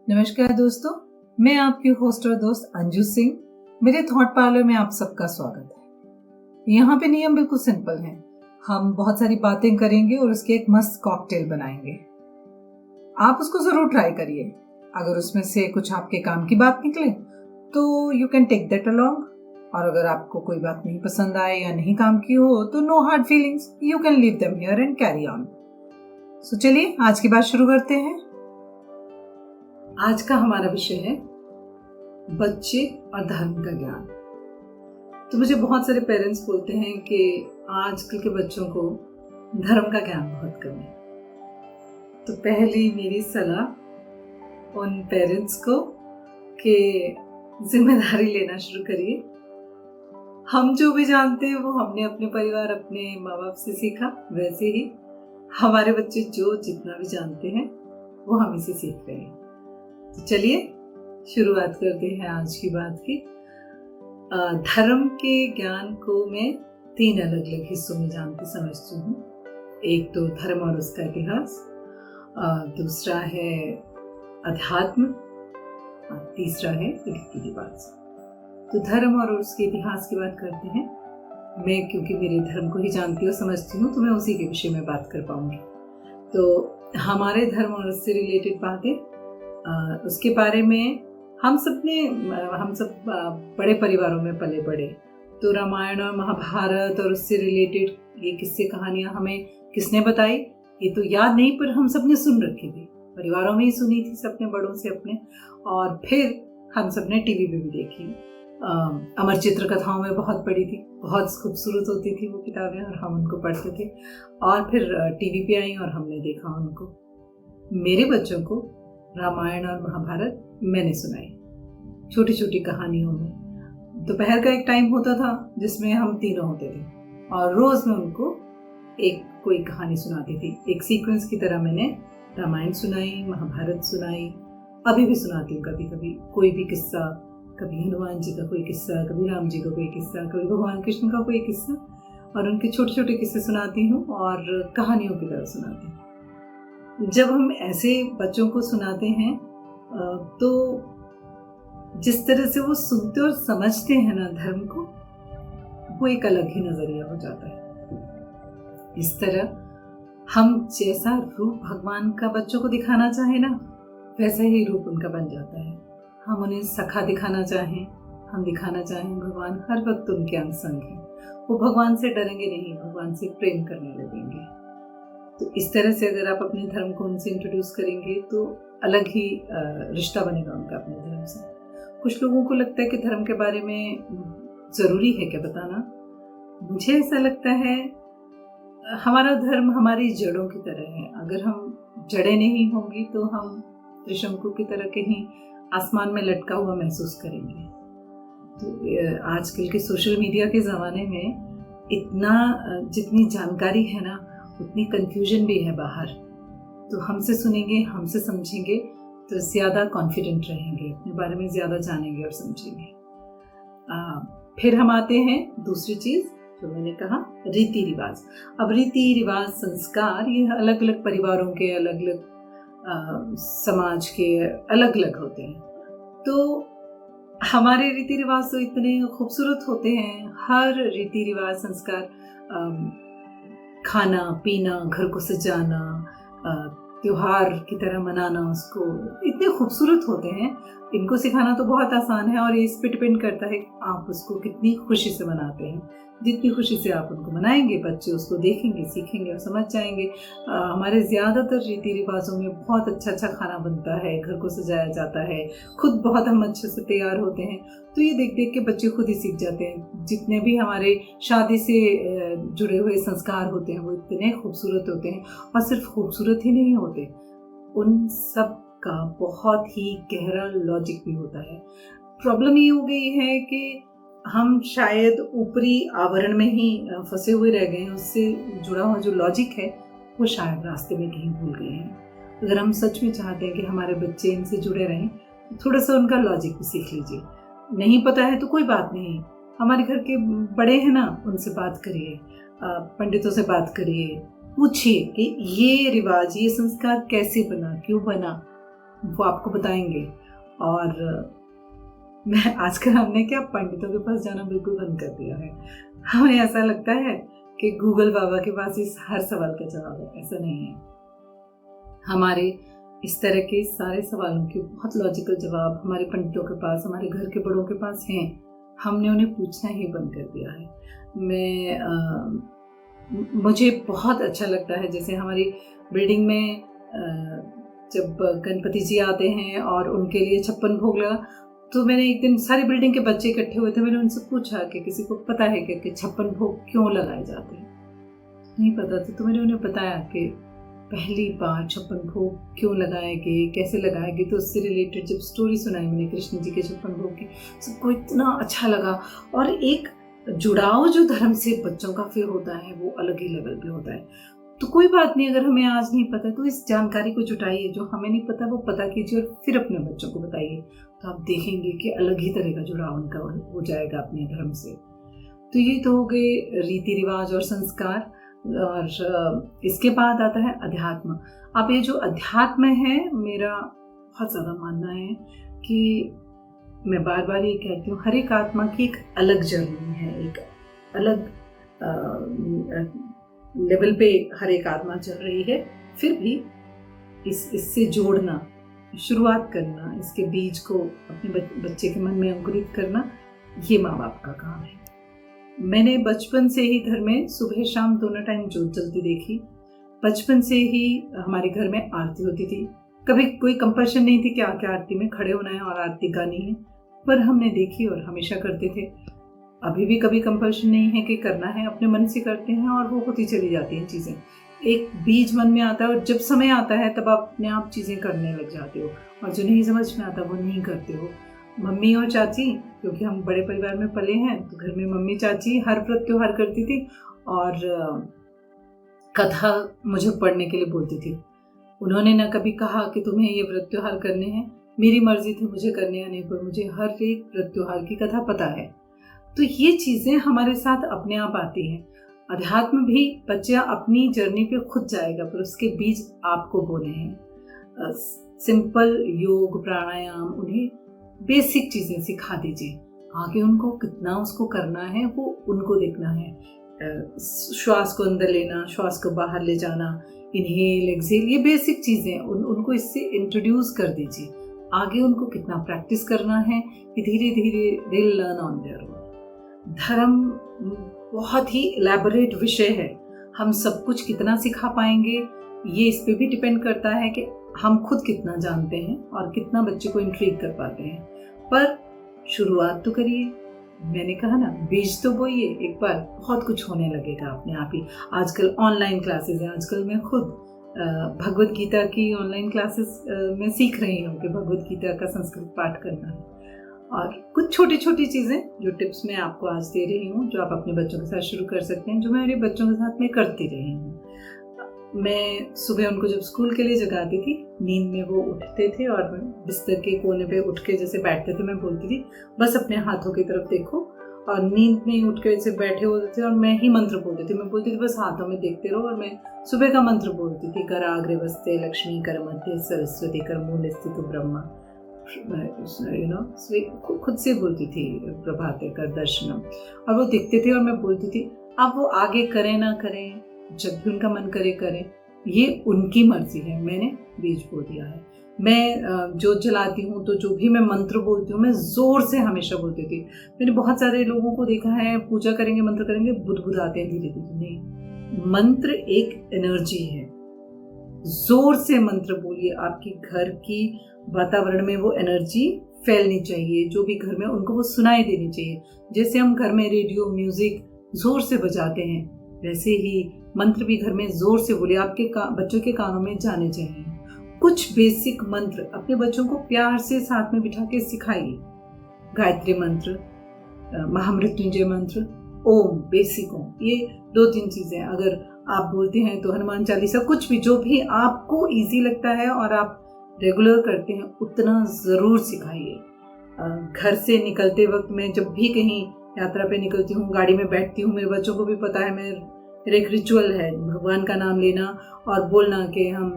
नमस्कार दोस्तों, मैं आपकी होस्ट और दोस्त अंजू सिंह। मेरे थॉट पार्लर में आप सबका स्वागत है। यहाँ पे नियम बिल्कुल सिंपल हैं। हम बहुत सारी बातें करेंगे और उसके एक मस्त कॉकटेल बनाएंगे। आप उसको जरूर ट्राई करिए। अगर उसमें से कुछ आपके काम की बात निकले तो you can take that along, और अगर आपको कोई बात नहीं पसंद आए या नहीं काम की हो तो no hard feelings, you can leave them here and carry on. So चलिए आज की बात शुरू करते हैं। आज का हमारा विषय है बच्चे और धर्म का ज्ञान। तो मुझे बहुत सारे पेरेंट्स बोलते हैं कि आजकल के बच्चों को धर्म का ज्ञान बहुत कम है। तो पहली मेरी सलाह उन पेरेंट्स को कि जिम्मेदारी लेना शुरू करिए। हम जो भी जानते हैं वो हमने अपने परिवार, अपने माँ बाप से सीखा, वैसे ही हमारे बच्चे जो जितना भी जानते हैं वो हम इसे सीख रहे हैं। तो चलिए शुरुआत करते हैं आज की बात की। धर्म के ज्ञान को मैं 3 अलग अलग हिस्सों में जानती समझती हूँ। एक तो धर्म और उसका इतिहास, दूसरा है अध्यात्म, और तीसरा है रीति रिवाज। तो धर्म और उसके इतिहास की बात करते हैं। मैं क्योंकि मेरे धर्म को ही जानती और समझती हूँ तो मैं उसी के विषय में बात कर पाऊंगी। तो हमारे धर्म और उससे रिलेटेड बातें, उसके बारे में हम सब बड़े परिवारों में पले बड़े। तो रामायण और महाभारत और उससे रिलेटेड ये किस्से कहानियां हमें किसने बताई ये तो याद नहीं, पर हम सब ने सुन रखी थी, परिवारों में ही सुनी थी सबने, बड़ों से अपने, और फिर हम सब ने टीवी पे भी देखी। अमर चित्र कथाओं में बहुत पढ़ी थी, बहुत खूबसूरत होती थी वो किताबें और हम उनको पढ़ते थे, और फिर टीवी पे आई और हमने देखा उनको। मेरे बच्चों को रामायण और महाभारत मैंने सुनाई छोटी छोटी कहानियों में। दोपहर का एक टाइम होता था जिसमें हम तीनों होते थे और रोज मैं उनको एक कोई कहानी सुनाती थी। एक सीक्वेंस की तरह मैंने रामायण सुनाई, महाभारत सुनाई, अभी भी सुनाती हूँ कभी कभी कोई भी किस्सा, कभी हनुमान जी का कोई किस्सा, कभी राम जी का कोई किस्सा, कभी भगवान कृष्ण का कोई किस्सा, और उनके छोटे छोटे किस्से सुनाती हूँ और कहानियों की तरह सुनाती हूँ। जब हम ऐसे बच्चों को सुनाते हैं तो जिस तरह से वो सुनते और समझते हैं ना धर्म को, वो एक अलग ही नजरिया हो जाता है। इस तरह हम जैसा रूप भगवान का बच्चों को दिखाना चाहे ना, वैसा ही रूप उनका बन जाता है। हम उन्हें सखा दिखाना चाहें, हम दिखाना चाहें भगवान हर वक्त उनके अंग संग है। वो भगवान से डरेंगे नहीं, भगवान से प्रेम करने लगेंगे। तो इस तरह से अगर आप अपने धर्म को उनसे इंट्रोड्यूस करेंगे तो अलग ही रिश्ता बनेगा उनका अपने धर्म से। कुछ लोगों को लगता है कि धर्म के बारे में ज़रूरी है क्या बताना। मुझे ऐसा लगता है हमारा धर्म हमारी जड़ों की तरह है। अगर हम जड़ें नहीं होंगी तो हम त्रिशंकु की तरह कहीं आसमान में लटका हुआ महसूस करेंगे। तो आजकल के सोशल मीडिया के ज़माने में जितनी जानकारी है ना, उतनी कंफ्यूजन भी है बाहर। तो हमसे सुनेंगे, हमसे समझेंगे तो ज़्यादा कॉन्फिडेंट रहेंगे, अपने बारे में ज़्यादा जानेंगे और समझेंगे। फिर हम आते हैं दूसरी चीज़ जो मैंने कहा, रीति रिवाज। अब रीति रिवाज, संस्कार, ये अलग अलग परिवारों के, अलग अलग समाज के अलग अलग होते हैं। तो हमारे रीति रिवाज तो इतने खूबसूरत होते हैं। हर रीति रिवाज, संस्कार, खाना पीना, घर को सजाना, त्योहार की तरह मनाना, उसको इतने खूबसूरत होते हैं। इनको सिखाना तो बहुत आसान है और ये इस पे डिपेंड करता है कि आप उसको कितनी खुशी से मनाते हैं। जितनी खुशी से आप उनको मनाएंगे, बच्चे उसको देखेंगे, सीखेंगे और समझ जाएंगे। हमारे ज़्यादातर रीति रिवाजों में बहुत अच्छा अच्छा खाना बनता है, घर को सजाया जाता है, खुद बहुत हम अच्छे से तैयार होते हैं। तो ये देख देख के बच्चे खुद ही सीख जाते हैं। जितने भी हमारे शादी से जुड़े हुए संस्कार होते हैं वो इतने खूबसूरत होते हैं, और सिर्फ खूबसूरत ही नहीं होते, उन सब का बहुत ही गहरा लॉजिक भी होता है। प्रॉब्लम ये हो गई है कि हम शायद ऊपरी आवरण में ही फंसे हुए रह गए हैं। उससे जुड़ा हुआ जो लॉजिक है वो शायद रास्ते में कहीं भूल गए हैं। अगर हम सच में चाहते हैं कि हमारे बच्चे इनसे जुड़े रहें, थोड़ा सा उनका लॉजिक भी सीख लीजिए। नहीं पता है तो कोई बात नहीं, हमारे घर के बड़े हैं ना, उनसे बात करिए, पंडितों से बात करिए, पूछिए कि ये रिवाज, ये संस्कार कैसे बना, क्यों बना। वो आपको बताएंगे। और मैं आजकल हमने क्या पंडितों के पास जाना बिल्कुल बंद कर दिया है। हमें ऐसा लगता है कि गूगल बाबा के पास इस हर सवाल का जवाब है। ऐसा नहीं है। हमारे इस तरह के सारे सवालों के बहुत लॉजिकल जवाब हमारे पंडितों के पास, हमारे घर के बड़ों के पास हैं। हमने उन्हें पूछना ही बंद कर दिया है। मुझे बहुत अच्छा लगता है, जैसे हमारी बिल्डिंग में जब गणपति जी आते हैं और उनके लिए 56 भोग लगा, तो मैंने एक दिन सारी बिल्डिंग के बच्चे इकट्ठे हुए थे। मैंने उनसे पूछा कि किसी को पता है कि 56 भोग क्यों लगाए जाते हैं? नहीं पता था। तो मैंने उन्हें बताया कि पहली बार 56 भोग क्यों लगाए गए, कैसे लगाए गए। तो उससे रिलेटेड जब स्टोरी सुनाई मैंने कृष्ण जी के 56 भोग की, सबको इतना अच्छा लगा। और एक जुड़ाव जो धर्म से बच्चों का फिर होता है वो अलग ही लेवल पे होता है। तो कोई बात नहीं, अगर हमें आज नहीं पता तो इस जानकारी को जुटाइए, जो हमें नहीं पता वो पता कीजिए और फिर अपने बच्चों को बताइए। तो आप देखेंगे कि अलग ही तरह का जुड़ाव उनका हो जाएगा अपने धर्म से। तो ये तो हो गए रीति रिवाज और संस्कार। और इसके बाद आता है अध्यात्म। अब ये जो अध्यात्म है, मेरा बहुत ज़्यादा मानना है कि मैं बार बार ये कहती हूँ, हर एक आत्मा की एक अलग जर्नी है, एक अलग लेवल पे हर एक आत्मा चल रही है। फिर भी इससे जोड़ना, शुरुआत करना, इसके बीज को अपने बच्चे के मन में अंकुरित करना, ये माँ बाप का काम है। मैंने बचपन से ही घर में सुबह शाम दोनों टाइम जोत जलती देखी। बचपन से ही हमारे घर में आरती होती थी। कभी कोई कंपल्शन नहीं थी कि आके आरती में खड़े होना है और आरती गानी है, पर हमने देखी और हमेशा करते थे। अभी भी कभी कंपल्शन नहीं है कि करना है, अपने मन से करते हैं और वो होती चली जाती हैं चीज़ें। एक बीज मन में आता है और जब समय आता है तब आप अपने आप चीज़ें करने लग जाते हो, और जो नहीं समझ में आता वो नहीं करते हो। मम्मी और चाची, क्योंकि हम बड़े परिवार में पले हैं, तो घर में मम्मी चाची हर व्रत त्योहार करती थी और कथा मुझे पढ़ने के लिए बोलती थी। उन्होंने न कभी कहा कि तुम्हें ये व्रत त्योहार करने हैं। मेरी मर्जी थी मुझे करने या नहीं, पर मुझे हर एक व्रत त्योहार की कथा पता है। तो ये चीज़ें हमारे साथ अपने आप आती हैं। अध्यात्म भी बच्चा अपनी जर्नी पे खुद जाएगा, पर उसके बीज आपको बोने हैं। सिंपल योग प्राणायाम, उन्हें बेसिक चीज़ें सिखा दीजिए। आगे उनको कितना उसको करना है वो उनको देखना है। श्वास को अंदर लेना, श्वास को बाहर ले जाना, इनहेल एक्सहेल, ये बेसिक चीज़ें उनको इससे इंट्रोड्यूस कर दीजिए। आगे उनको कितना प्रैक्टिस करना है, ये धीरे धीरे they learn on their own. धर्म बहुत ही इलैबोरेट विषय है। हम सब कुछ कितना सिखा पाएंगे ये इस पे भी डिपेंड करता है कि हम खुद कितना जानते हैं और कितना बच्चे को इंट्रीग कर पाते हैं। पर शुरुआत तो करिए। मैंने कहा ना, बीज तो बोइए, एक बार बहुत कुछ होने लगेगा अपने आप ही। आजकल ऑनलाइन क्लासेस हैं। आजकल मैं खुद भगवत गीता की ऑनलाइन क्लासेस में सीख रही हूँ कि भगवत गीता का संस्कृत पाठ करना है। और कुछ छोटी छोटी चीज़ें जो टिप्स मैं आपको आज दे रही हूँ, जो आप अपने बच्चों के साथ शुरू कर सकते हैं, जो मैं मेरे बच्चों के साथ में करती रही हूँ। मैं सुबह उनको जब स्कूल के लिए जगाती थी, नींद में वो उठते थे और बिस्तर के कोने पे उठ के जैसे बैठते थे, मैं बोलती थी बस अपने हाथों की तरफ देखो, और नींद में ही उठ के जैसे बैठे होते थे और मैं ही मंत्र बोलती थी। मैं बोलती थी बस हाथों में देखते रहो, और मैं सुबह का मंत्र बोलती थी, कराग्रे वस्ते लक्ष्मी कर मध्य सरस्वती कर मूल स्थित ब्रह्मा। खुद से बोलती थी प्रभाते कर दर्शनम, और वो दिखते थे और मैं बोलती थी। अब वो आगे करें ना करें, जब भी उनका मन करे करें, ये उनकी मर्जी है। मैंने बीज बो दिया है। मैं जोत जलाती हूँ तो जो भी मैं मंत्र बोलती हूँ मैं जोर से हमेशा बोलती थी। मैंने बहुत सारे लोगों को देखा है, पूजा करेंगे मंत्र करेंगे बुदबुदाते हैं धीरे धीरे। नहीं, मंत्र एक एनर्जी है। जोर से मंत्र बोलिए। आपकी घर की वातावरण में वो एनर्जी फैलनी चाहिए। जो भी घर में उनको वो सुनाई देनी चाहिए। जैसे हम घर में रेडियो म्यूजिक जोर से बजाते हैं, वैसे ही मंत्र भी घर में जोर से बोलिए। आपके बच्चों के कानों में जाने चाहिए। कुछ बेसिक मंत्र अपने बच्चों को प्यार से साथ में बिठा के सिखाइए। गायत्री मंत्र, महामृत्युंजय मंत्र, ओम, बेसिक ओम, ये 2-3 चीजें अगर आप बोलते हैं तो हनुमान चालीसा, कुछ भी जो भी आपको इजी लगता है और आप रेगुलर करते हैं उतना ज़रूर सिखाइए। घर से निकलते वक्त मैं जब भी कहीं यात्रा पे निकलती हूँ, गाड़ी में बैठती हूँ, मेरे बच्चों को भी पता है मैं फिर एक रिचुअल है भगवान का नाम लेना और बोलना कि हम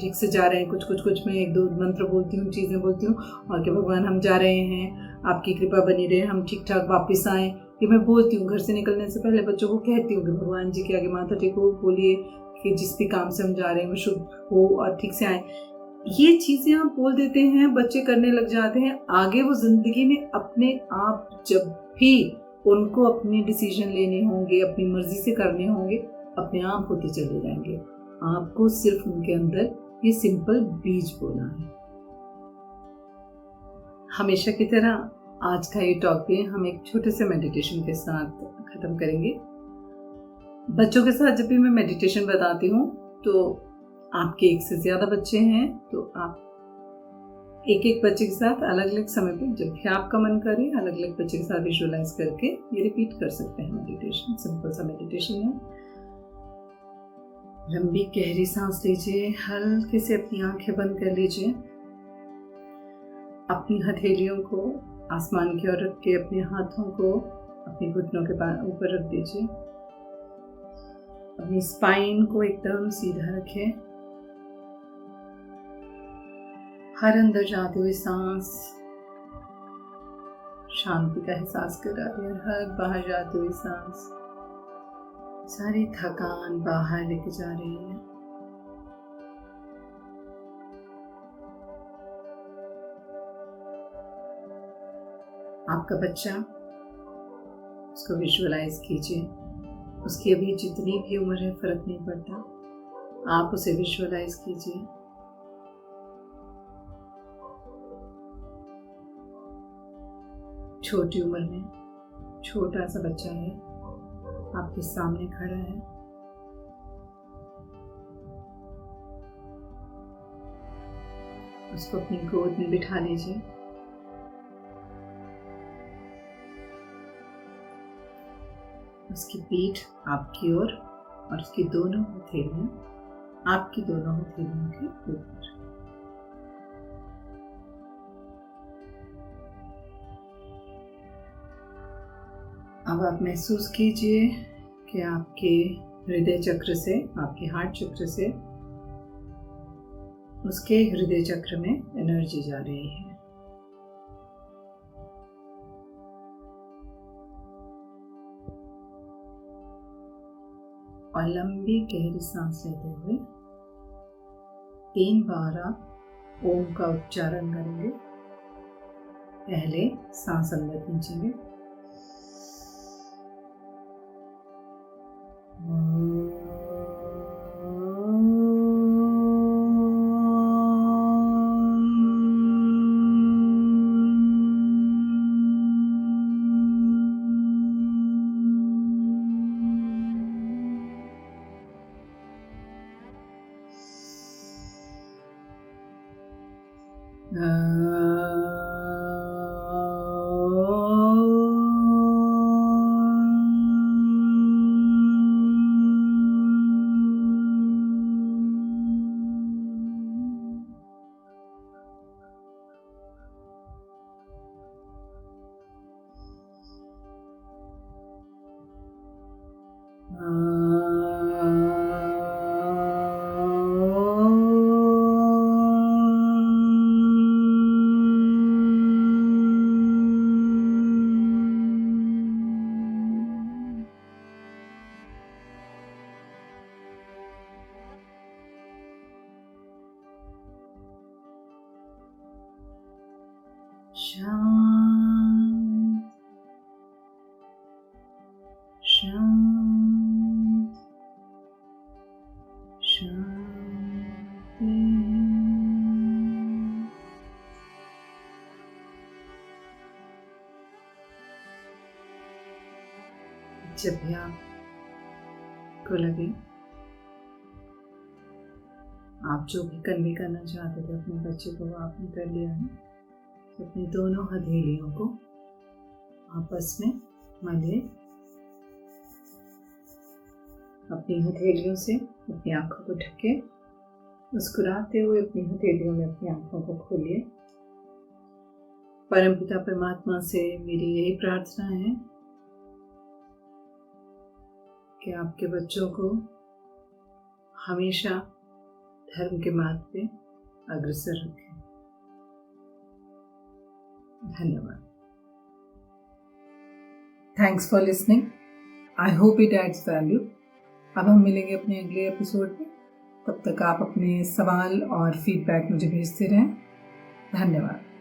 ठीक से जा रहे हैं। कुछ मैं 1-2 मंत्र बोलती हूँ, चीज़ें बोलती हूँ और कि भगवान हम जा रहे हैं, आपकी कृपा बनी रहे, हम ठीक ठाक वापस आएँ। ये मैं बोलती हूँ। घर से निकलने से पहले बच्चों को कहती हूँ कि भगवान जी के आगे माथा टेको, बोलिए कि जिस भी काम से हम जा रहे हैं वो शुभ हो और ठीक से आए। ये चीज़ें आप बोल देते हैं, बच्चे करने लग जाते हैं। आगे वो ज़िंदगी में अपने आप जब भी उनको अपने डिसीजन लेने होंगे, अपनी मर्जी से करने होंगे, अपने आप होते चले जाएंगे। आपको सिर्फ उनके अंदर ये सिंपल बीज बोना है। हमेशा की तरह आज का ये टॉक भी हम एक छोटे से मेडिटेशन के साथ ख़त्म करेंगे। बच्चों के साथ जब भी मैं मेडिटेशन बताती हूँ तो आपके 1 से ज़्यादा बच्चे हैं तो आप एक बच्चे के साथ अलग अलग समय पे जब भी आपका मन करे अलग अलग बच्चे के साथ विजुअलाइज करके ये रिपीट कर सकते हैं। मेडिटेशन सिंपल सा मेडिटेशन है। लंबी गहरी सांस लीजिए, हल्के से अपनी आंखें बंद कर लीजिए, अपनी हथेलियों को आसमान की ओर रख के अपने हाथों को अपने घुटनों के ऊपर रख दीजिए। अपनी स्पाइन को एकदम सीधा रखें। हर अंदर जाते हुए सांस शांति का एहसास करा रही है, हर बाहर जाते हुए सांस सारी थकान बाहर लेके जा रही है। आपका बच्चा, उसको विजुअलाइज कीजिए। उसकी अभी जितनी भी उम्र है फर्क नहीं पड़ता, आप उसे विजुअलाइज कीजिए। छोटी उम्र में छोटा सा बच्चा है, आपके सामने खड़ा है। उसको अपनी गोद में बिठा लीजिए। उसकी पीठ आपकी ओर और उसकी दोनों हथेलियां आपकी दोनों हथेलियों के ऊपर। अब आप महसूस कीजिए कि आपके हृदय चक्र से, आपके हार्ट चक्र से उसके हृदय चक्र में एनर्जी जा रही है। और लंबी गहरी सांस लेते हुए 3 बार आप ओम का उच्चारण करेंगे। पहले सांस अंदर खींचेंगे, शांत शांत शांति। जब भी आपको लगे आप जो भी कन्वे करना चाहते थे अपने बच्चे को वो आपने कर लिया है, तो अपनी दोनों हथेलियों को आपस में मलिए। अपनी हथेलियों से अपनी आंखों को ढके, मुस्कुराते हुए अपनी हथेलियों में अपनी आंखों को खोलिए। परमपिता परमात्मा से मेरी यही प्रार्थना है कि आपके बच्चों को हमेशा धर्म के मार्ग पे अग्रसर रखें। धन्यवाद। Thanks for listening. I hope it adds value. अब हम मिलेंगे अपने अगले एपिसोड में। तब तक आप अपने सवाल और फीडबैक मुझे भेजते रहें। धन्यवाद।